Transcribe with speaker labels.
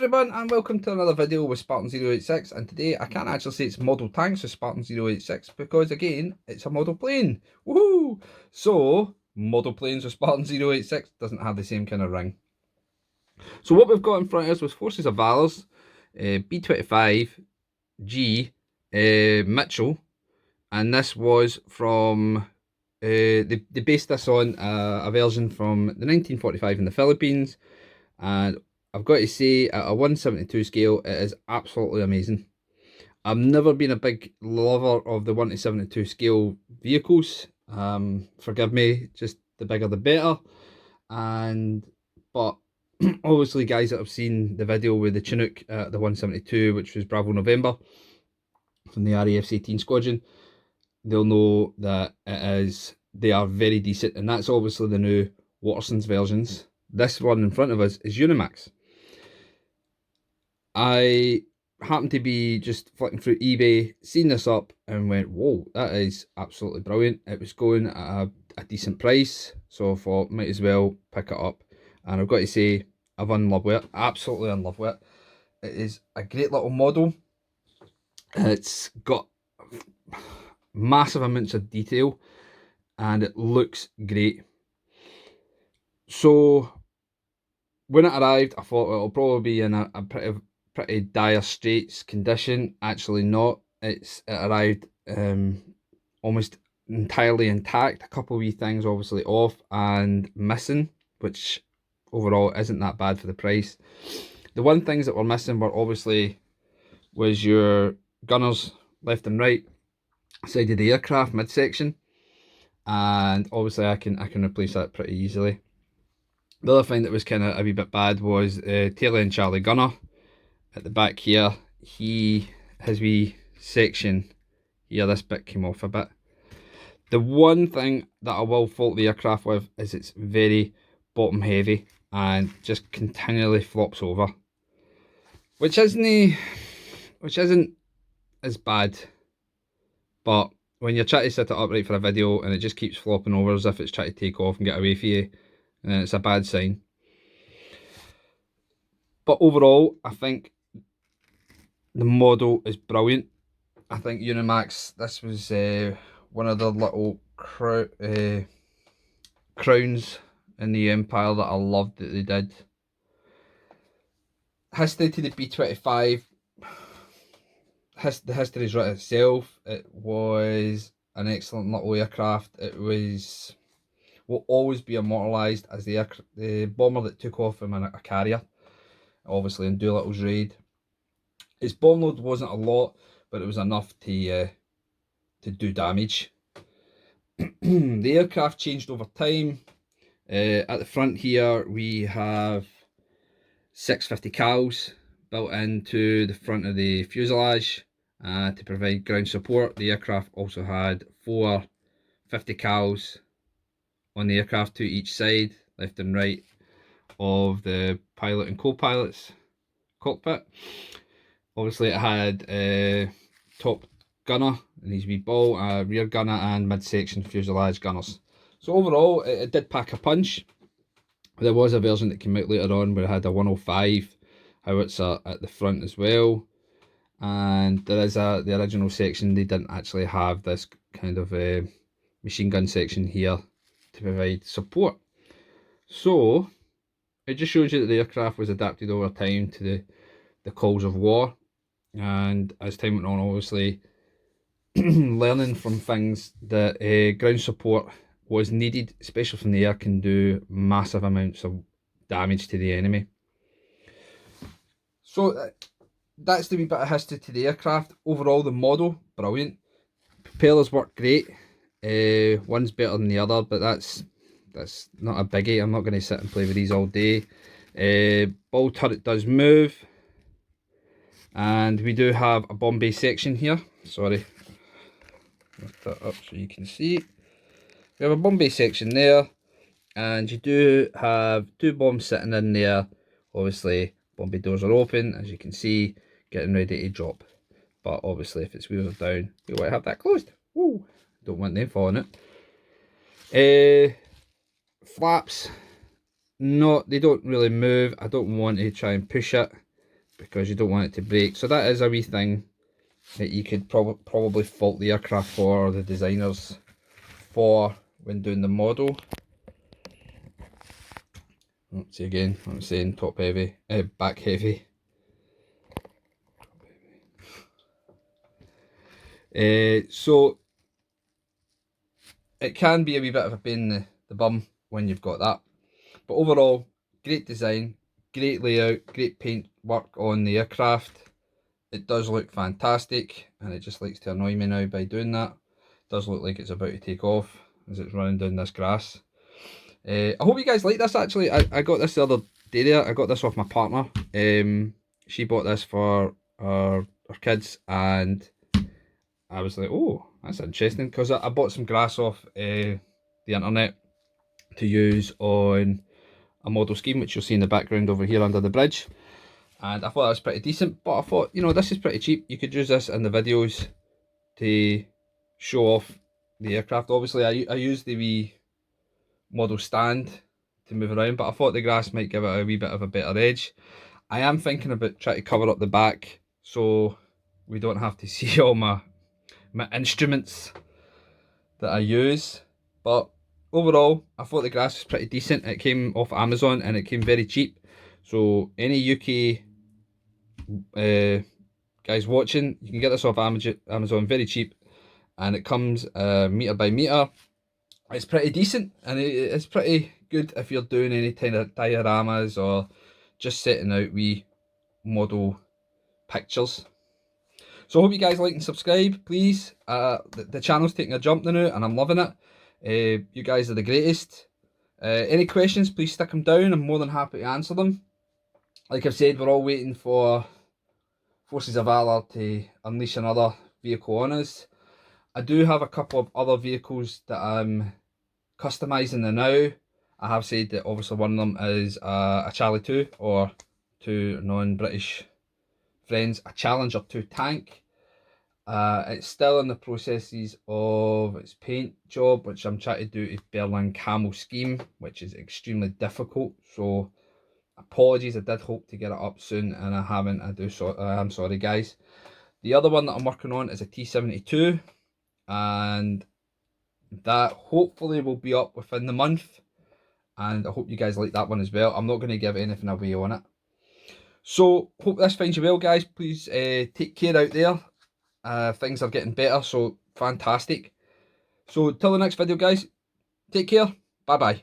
Speaker 1: everyone, and welcome to another video with Spartan 086. And today I can't actually say it's model tanks with Spartan 086 because again it's a model plane. Woohoo! So model planes with Spartan 086 doesn't have the same kind of ring. So what we've got in front of us was Forces of Valor's B-25J Mitchell, and this was from they based this on a version from the 1945 in the Philippines. And I've got to say, at a 1/72 scale, it is absolutely amazing. I've never been a big lover of the 1/72 scale vehicles. Forgive me, just the bigger the better. But obviously, guys that have seen the video with the Chinook at the 1/72, which was Bravo November from the RAF's 18 Squadron, they'll know that they are very decent, and that's obviously the new Waterson's versions. This one in front of us is Unimax. I happened to be just flicking through eBay, seen this up and went, whoa, that is absolutely brilliant. It was going at a decent price, so I thought might as well pick it up. And I've got to say, I'm in love with it, absolutely in love with it. It is a great little model. It's got massive amounts of detail and it looks great. So when it arrived, I thought it'll probably be in a pretty dire straits condition. Actually not. It arrived almost entirely intact. A couple of wee things obviously off and missing, which overall isn't that bad for the price. The one things that were missing were obviously was your gunners left and right side of the aircraft midsection, and obviously I can replace that pretty easily. The other thing that was kind of a wee bit bad was tail end Charlie Gunner at the back here. His wee section here, this bit came off a bit. The one thing that I will fault the aircraft with is it's very bottom heavy and just continually flops over, which isn't as bad, but when you're trying to set it up right for a video and it just keeps flopping over as if it's trying to take off and get away from you, then it's a bad sign. But overall, I think the model is brilliant. I think Unimax, this was one of the little crowns in the Empire that I loved that they did. History to the B-25, the history is written itself. It was an excellent little aircraft. It will always be immortalised as the bomber that took off from a carrier, obviously in Doolittle's raid. Its bomb load wasn't a lot, but it was enough to do damage. The aircraft changed over time. At the front here we have 650 cals built into the front of the fuselage to provide ground support. The aircraft also had 4 50 cals on the aircraft to each side, left and right of the pilot and co-pilot's cockpit. Obviously it had top gunner and his wee ball, rear gunner and midsection fuselage gunners. So overall it did pack a punch. There was a version that came out later on where it had a 105 howitzer at the front as well, and there is the original section. They didn't actually have this kind of machine gun section here to provide support. So it just shows you that the aircraft was adapted over time to the calls of war, and as time went on, obviously learning from things that ground support was needed, especially from the air, can do massive amounts of damage to the enemy. So that's the wee bit of history to the aircraft. Overall, the model, brilliant. Propellers work great. One's better than the other, but that's not a biggie. I'm not going to sit and play with these all day. Ball turret does move, and we do have a bomb bay section here. Sorry, lift that up so you can see. We have a bomb bay section there, and you do have 2 bombs sitting in there. Obviously, bomb bay doors are open, as you can see, getting ready to drop. But obviously, if its wheels are down, you want to have that closed. Woo! Don't want them falling out. Flaps, no, they don't really move. I don't want to try and push it. because you don't want it to break. So that is a wee thing that you could probably fault the aircraft for, or the designers for, when doing the model. Let's see again, I'm saying top heavy, back heavy. So it can be a wee bit of a pain in the bum when you've got that. But overall, great design, great layout, great paint work on the aircraft. It does look fantastic, and it just likes to annoy me now by doing that. It does look like it's about to take off as it's running down this grass. I hope you guys like this. Actually, I got this the other day there. I got this off my partner. She bought this for her kids, and I was like, oh, that's interesting, because I bought some grass off the internet to use on a model scheme, which you'll see in the background over here under the bridge. And I thought that was pretty decent, but I thought, you know, this is pretty cheap. You could use this in the videos to show off the aircraft. Obviously, I use the wee model stand to move around, but I thought the grass might give it a wee bit of a better edge. I am thinking about trying to cover up the back so we don't have to see all my instruments that I use. But overall, I thought the grass was pretty decent. It came off Amazon and it came very cheap. So any UK guys watching, you can get this off Amazon very cheap, and it comes meter by meter. It's pretty decent, and it's pretty good if you're doing any kind of dioramas or just setting out wee model pictures. So I hope you guys like and subscribe, please. The channel's taking a jump now, and I'm loving it. You guys are the greatest. Any questions, please stick them down. I'm more than happy to answer them. Like I've said, we're all waiting for Forces of Valor to unleash another vehicle on us. I do have a couple of other vehicles that I'm customising now. I have said that obviously one of them is a Charlie 2, or to non-British friends, a Challenger 2 tank. It's still in the processes of its paint job, which I'm trying to do a Berlin Camel scheme, which is extremely difficult. So apologies, I did hope to get it up soon and I haven't. I'm sorry guys. The other one that I'm working on is a T72, and that hopefully will be up within the month, and I hope you guys like that one as well. I'm not going to give anything away on it. So hope this finds you well, guys. Please take care out there. Things are getting better, so fantastic. So till the next video, guys, take care. Bye bye.